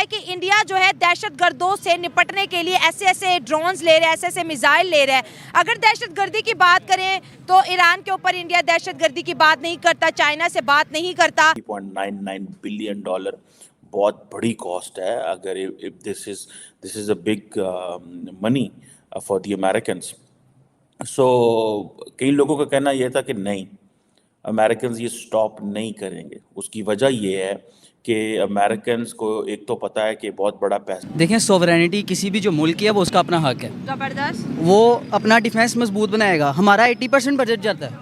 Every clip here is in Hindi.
है कि इंडिया जो है दहशतगर्दों से निपटने के लिए ऐसे ऐसे ड्रोन्स ले रहा है, ऐसे ऐसे मिसाइल ले रहा है। अगर दहशतगर्दी की बात करें तो ईरान के ऊपर इंडिया दहशतगर्दी की बात नहीं करता, चाइना से बात नहीं करता। $3.99 बिलियन बहुत बड़ी कॉस्ट है। अगर if this is a big money for the Americans. So कई लोगों का कहना यह था कि नहीं, अमेरिकन्स ये स्टॉप नहीं करेंगे। उसकी वजह ये है कि अमेरिकन्स को एक तो पता है कि बहुत बड़ा पैसा। देखें, सोवरेनिटी किसी भी जो मुल्क की है वो उसका अपना हक है। जबरदस्त। वो अपना डिफेंस मजबूत बनाएगा। हमारा 80% बजट जाता है,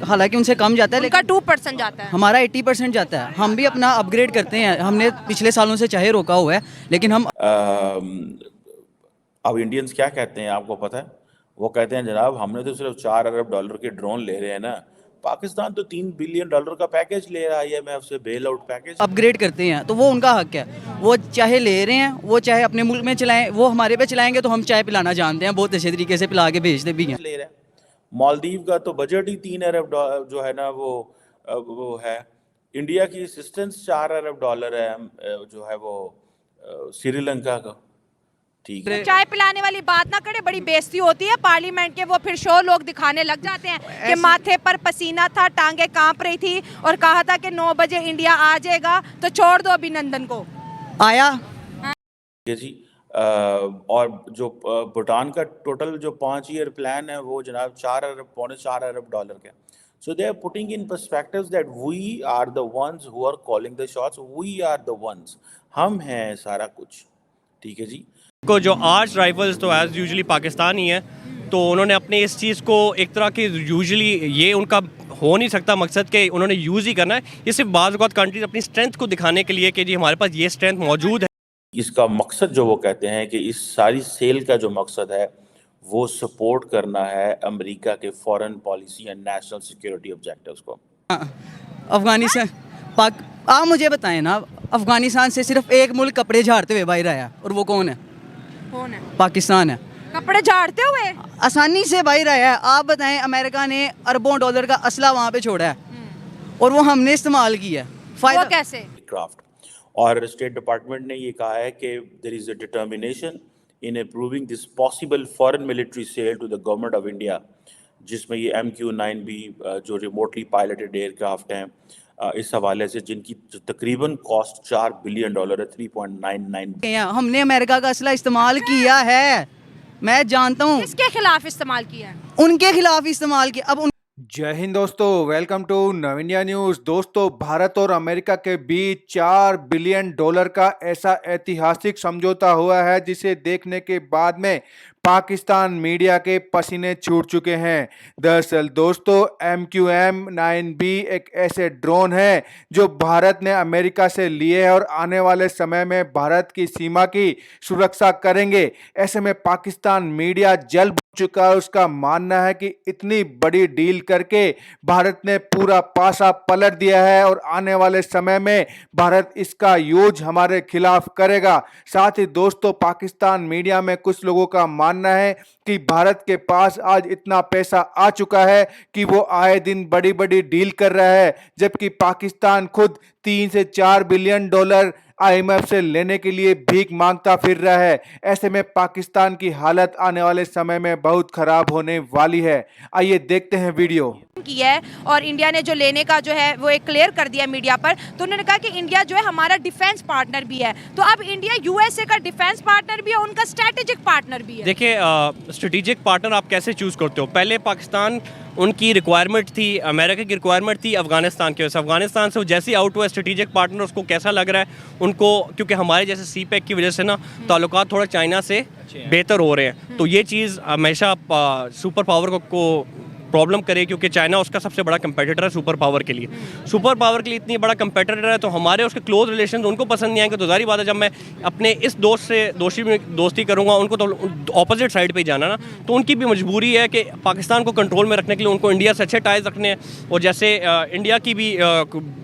हालांकि उनसे कम जाता है, उनका लेकिन 2% जाता है, हमारा 80% जाता है। हम भी अपना अपग्रेड करते हैं, हमने पिछले सालों से चाहे रोका हुआ है, लेकिन हम अब इंडियंस क्या कहते हैं आपको पता है? वो कहते हैं जनाब हमने तो सिर्फ $4 अरब के ड्रोन ले रहे हैं ना, पाकिस्तान तो $3 बिलियन का पैकेज ले रहा है IMF से, बेल आउट पैकेज। अपग्रेड करते हैं तो वो उनका हक है। वो चाहे ले रहे हैं, वो चाहे अपने मुल्क में चलाएं, वो हमारे पे चलाएंगे तो हम चाय पिलाना जानते हैं, बहुत अच्छे तरीके से पिला के भेजते भी हैं। ले रहे हैं। मालदीव का तो बजट ही $3 अरब जो है ना वो है। इंडिया की असिस्टेंस $4 अरब है, जो है वो श्रीलंका का। ठीक है, चाय पिलाने वाली बात ना करे, बड़ी बेइज्जती होती है पार्लियामेंट के। वो फिर शो लोग दिखाने लग जाते हैं कि माथे पर पसीना था, टांगे कांप रही थी और कहा था कि 9 बजे इंडिया आ जाएगा, तो छोड़ दो अभिनंदन को। आया जी। और जो भूटान का टोटल जो 5 ईयर प्लान है वो जनाब पौने 4 अरब डॉलर का। So they are putting in perspectives that we are the ones who are calling the shots, we are the ones, हम हैं सारा कुछ। ठीक है जी। को जो आर्च राइफल्स तो एज यूजुअली पाकिस्तान ही है, तो उन्होंने अपने इस चीज़ को एक तरह की यूजुअली ये उनका हो नहीं सकता मकसद कि उन्होंने यूज़ ही करना है। ये सिर्फ बाज़ औक़ात कंट्रीज अपनी स्ट्रेंथ को दिखाने के लिए कि जी हमारे पास ये स्ट्रेंथ मौजूद है। इसका मकसद जो वो कहते हैं कि इस सारी सेल का जो मकसद है वो सपोर्ट करना है अमेरिका के foreign policy and national security objectives को। अफगानिस्तान आप मुझे बताएं ना, अफगानिस्तान से सिर्फ एक मुल्क कपड़े झाड़ते हुए बाहर आया, और वो कौन है? कौन है? पाकिस्तान है। कपड़े झाड़ते हुए आसानी से बाहर आया है। आप बताएं, अमेरिका ने अरबों डॉलर का असला वहाँ पे छोड़ा है और वो हमने इस्तेमाल किया है। वो कैसे? क्राफ्ट और स्टेट डिपार्टमेंट ने ये कहा है कि there is a determination in approving this possible foreign military sale to the government of India, जिसमें ये MQ-9B जो रिमोटली पायलटेड एयरक्राफ्ट हैं, इस हवाले से जिनकी तकरीबन कॉस्ट $4 बिलियन है, 3.99। हमने अमेरिका का असला इस्तेमाल किया है, मैं जानता हूँ। किसके खिलाफ इस्तेमाल किया है? उनके खिलाफ इस्तेमाल किया। अब जय हिंद दोस्तों, वेलकम टू नव इंडिया न्यूज़। दोस्तों, भारत और अमेरिका के बीच $4 बिलियन का ऐसा ऐतिहासिक समझौता हुआ है जिसे देखने के बाद में पाकिस्तान मीडिया के पसीने छूट चुके हैं। दरअसल दोस्तों, MQ-9B एक ऐसे ड्रोन है जो भारत ने अमेरिका से लिए है और आने वाले समय में भारत की सीमा की सुरक्षा करेंगे। ऐसे में पाकिस्तान मीडिया जल चुका है। उसका मानना है कि इतनी बड़ी डील करके भारत ने पूरा पासा पलट दिया है और आने वाले समय में भारत इसका यूज हमारे खिलाफ करेगा। साथ ही दोस्तों, पाकिस्तान मीडिया में कुछ लोगों का मानना है कि भारत के पास आज इतना पैसा आ चुका है कि वो आए दिन बड़ी बड़ी डील कर रहा है, जबकि पाकिस्तान खुद $3 से $4 बिलियन IMF से लेने के लिए भीख मांगता फिर रहा है। ऐसे में पाकिस्तान की हालत आने वाले समय में बहुत खराब होने वाली है। आइए देखते हैं वीडियो। किया है और इंडिया ने जो लेने का जो है वो एक क्लियर कर दिया मीडिया पर। तो उन्होंने कहा कि इंडिया जो है हमारा डिफेंस पार्टनर भी है। तो अब इंडिया USA का डिफेंस पार्टनर भी है, उनका स्ट्रेटेजिक पार्टनर भी है। देखिए, स्ट्रेटेजिक पार्टनर आप कैसे चूज़ करते हो? पहले पाकिस्तान उनकी रिक्वायरमेंट थी, अमेरिका की रिक्वायरमेंट थी अफगानिस्तान की वजह से। अफगानिस्तान से वो जैसे ही आउट हुआ स्ट्रेटेजिक पार्टनर, उसको कैसा लग रहा है उनको, क्योंकि हमारे जैसे CPEC की वजह से ना ताल्लुकात थोड़ा चाइना से बेहतर हो रहे हैं। तो ये चीज़ हमेशा सुपर पावर को प्रॉब्लम करे, क्योंकि चाइना उसका सबसे बड़ा कंपेटिटर है सुपर पावर के लिए। सुपर पावर के लिए इतनी बड़ा कंपेटिटर है तो हमारे उसके क्लोज रिलेशन उनको पसंद नहीं आएंगे। तो जाहिर बात है, जब मैं अपने इस दोस्त से दोस्ती करूंगा, उनको तो ऑपोजिट साइड पे ही जाना ना, तो उनकी भी मजबूरी है कि पाकिस्तान को कंट्रोल में रखने के लिए उनको इंडिया से अच्छे टाइज रखने हैं। और जैसे इंडिया की भी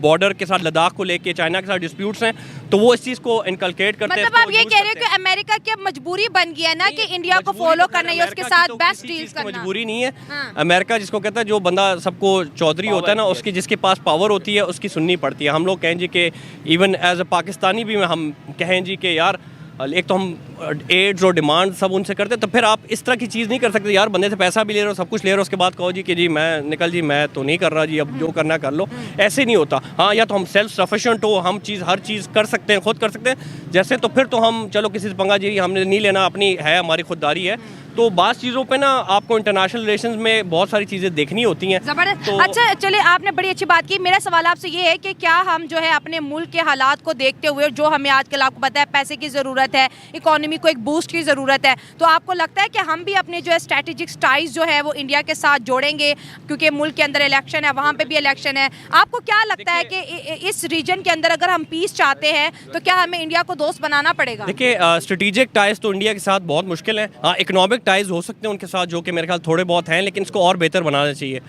बॉर्डर के साथ लद्दाख को लेके चाइना के साथ डिस्प्यूट्स हैं, तो वो इस चीज़ को इनकलकेट करते हैं। मतलब आप ये कह रहे हो कि अमेरिका की अब मजबूरी बन गई है ना कि इंडिया को फॉलो करना है, उसके साथ बेस्ट डील्स करना। मजबूरी नहीं है। हाँ। अमेरिका जिसको कहता है, जो बंदा सबको चौधरी होता है ना, उसकी जिसके पास पावर होती है उसकी सुननी पड़ती है। हम लोग कहें जी कि इवन एज अ पाकिस्तानी भी हम कहें जी कि यार एक तो हम एड्स और डिमांड सब उनसे करते हैं, तो फिर आप इस तरह की चीज़ नहीं कर सकते यार। बंदे से पैसा भी ले रहे हो, सब कुछ ले रहे हो, उसके बाद कहो जी कि जी मैं निकल जी, मैं तो नहीं कर रहा जी, अब जो करना कर लो। ऐसे नहीं होता। हाँ, या तो हम सेल्फ सफिशिएंट हो, हम हर चीज़ कर सकते हैं, खुद कर सकते हैं जैसे, तो फिर तो हम चलो किसी से पंगा जी हमने नहीं लेना, अपनी है, हमारी खुददारी है। तो बाज़ चीज़ों पे ना आपको इंटरनेशनल रिलेशंस में बहुत सारी चीज़ें देखनी होती हैं। जबरदस्त। तो अच्छा चलिए, आपने बड़ी अच्छी बात की। मेरा सवाल आपसे ये है कि क्या हम जो है अपने मुल्क के हालात को देखते हुए, जो हमें आजकल आपको पता है पैसे की ज़रूरत है, इकोनॉमी को एक बूस्ट की ज़रूरत है, तो आपको लगता है कि हम भी अपने जो है स्ट्रेटेजिक टाइज जो है वो इंडिया के साथ जोड़ेंगे, क्योंकि मुल्क के अंदर इलेक्शन है, वहाँ पे भी इलेक्शन है। आपको क्या लगता है कि इस रीजन के अंदर अगर हम पीस चाहते हैं तो क्या हमें इंडिया को दोस्त बनाना पड़ेगा? देखिए, स्ट्रेटेजिक टाइज तो इंडिया के साथ बहुत मुश्किल है। हाँ, इकोनॉमिक टाइज हो सकते हैं उनके साथ, जो कि मेरे ख्याल थोड़े बहुत हैं, लेकिन इसको और बेहतर बनाना चाहिए।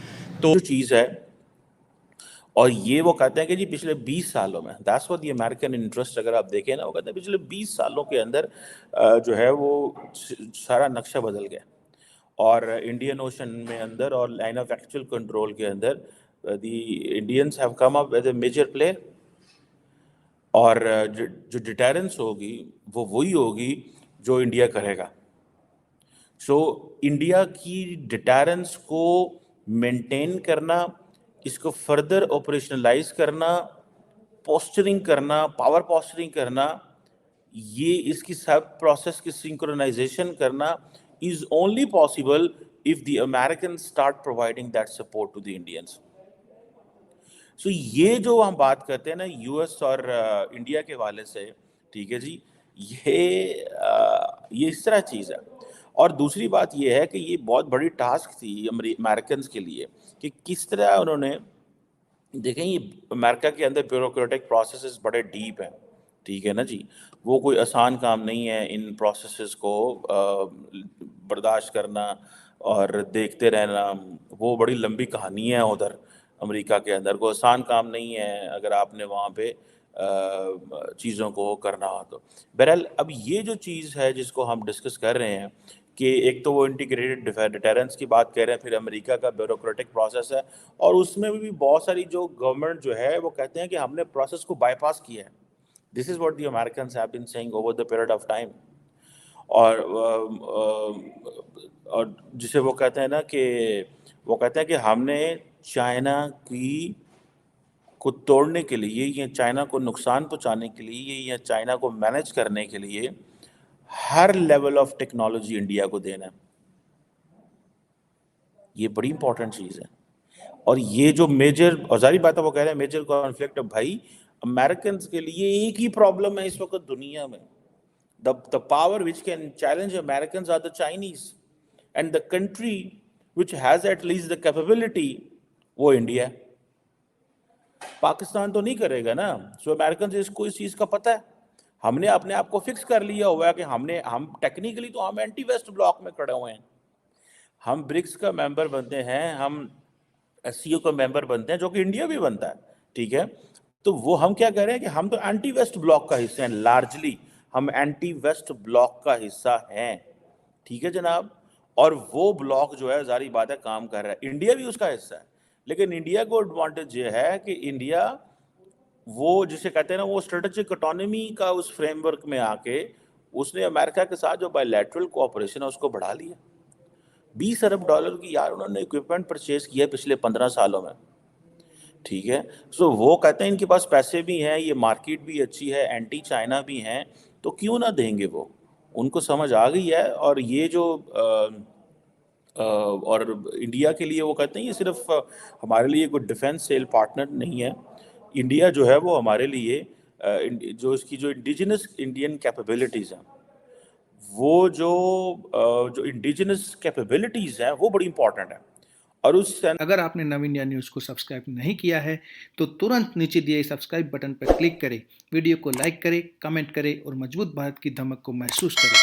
तो जो चीज़ है, और ये वो कहते हैं कि जी पिछले 20 सालों में, that's what the American interest, अगर आप देखें ना, वो कहते हैं पिछले 20 सालों के अंदर जो है वो सारा नक्शा बदल गया। और इंडियन ओशन में अंदर और लाइन ऑफ एक्चुअल कंट्रोल के अंदर the Indians have come up with a major player. और जो डिटरेंस होगी वो वही होगी जो इंडिया करेगा। सो इंडिया की डिटरेंस को मेंटेन करना, इसको फर्दर ऑपरेशनलाइज करना, पोस्चरिंग करना, पावर पोस्चरिंग करना, ये इसकी सब प्रोसेस की सिंक्रोनाइजेशन करना is only possible if the American start providing that support to the Indians. So ये जो हम बात करते हैं ना यूएस और इंडिया के वाले से, ठीक है जी, ये इस तरह चीज़ है। और दूसरी बात ये है कि ये बहुत बड़ी टास्क थी अमेरिकन के लिए कि किस तरह उन्होंने, देखें ये अमेरिका के अंदर ब्यूरोक्रेटिक प्रोसेसेस बड़े डीप हैं, ठीक है ना जी, वो कोई आसान काम नहीं है इन प्रोसेसेस को बर्दाश्त करना और देखते रहना। वो बड़ी लंबी कहानी है उधर अमेरिका के अंदर, कोई आसान काम नहीं है अगर आपने वहाँ पे चीज़ों को करना हो तो। बहरहाल अब ये जो चीज़ है जिसको हम डिस्कस कर रहे हैं कि एक तो वो इंटीग्रेटेड डिटरेंस की बात कर रहे हैं, फिर अमेरिका का ब्यूरोक्रेटिक प्रोसेस है, और उसमें भी बहुत सारी जो गवर्नमेंट जो है वो कहते हैं कि हमने प्रोसेस को बाईपास किया है। This is what the Americans have been saying over the period of time. और जिसे वो कहते हैं ना कि वो कहते हैं कि हमने चाइना को तोड़ने के लिए या चाइना को नुकसान पहुंचाने के लिए या चाइना को मैनेज करने के लिए हर लेवल ऑफ टेक्नोलॉजी इंडिया को देना है। ये बड़ी इंपॉर्टेंट चीज़ है। और ये जो मेजर, और जारी बात है वो कह रहे हैं मेजर कॉन्फ्लिक्ट, भाई अमेरिकन के लिए एक ही प्रॉब्लम है इस वक्त दुनिया में, the power which can challenge American or the Chinese, and the country which has at least the capability वो इंडिया है। पाकिस्तान तो नहीं करेगा ना। सो अमेरिकन इसको इस चीज़ का पता है। हमने अपने आप को फिक्स कर लिया हुआ है कि हम टेक्निकली तो हम एंटी वेस्ट ब्लॉक में खड़े हुए हैं, हम ब्रिक्स का मेंबर बनते हैं, हम एससीओ का मेंबर बनते हैं, जो कि इंडिया भी बनता है, ठीक है। तो वो हम क्या कह रहे हैं कि हम तो एंटी वेस्ट ब्लॉक का हिस्सा हैं, लार्जली हम एंटी वेस्ट ब्लॉक का हिस्सा हैं, ठीक है जनाब। और वो ब्लॉक जो है जारी बात है काम कर रहा है, इंडिया भी उसका हिस्सा है। लेकिन इंडिया को एडवांटेज ये है कि इंडिया वो जिसे कहते हैं ना वो स्ट्रेटेजिक ऑटोनॉमी का उस फ्रेमवर्क में आके उसने अमेरिका के साथ जो बायलैटरल कोऑपरेशन है उसको बढ़ा लिया। $20 अरब की यार उन्होंने इक्विपमेंट परचेज किया पिछले 15 सालों में, ठीक है। सो वो कहते हैं इनके पास पैसे भी हैं, ये मार्केट भी अच्छी है, एंटी चाइना भी हैं, तो क्यों ना देंगे वो, उनको समझ आ गई है। और ये जो और इंडिया के लिए वो कहते हैं ये सिर्फ हमारे लिए कोई डिफेंस सेल पार्टनर नहीं है। इंडिया जो है वो हमारे लिए जो इसकी जो इंडिजिनस इंडियन कैपेबिलिटीज़ हैं, वो जो इंडिजिनस कैपेबिलिटीज़ हैं वो बड़ी इंपॉर्टेंट है। और उस अगर आपने नव इंडिया न्यूज़ को सब्सक्राइब नहीं किया है तो तुरंत नीचे दिए सब्सक्राइब बटन पर क्लिक करें, वीडियो को लाइक करें, कमेंट करें और मजबूत भारत की धमक को महसूस करें।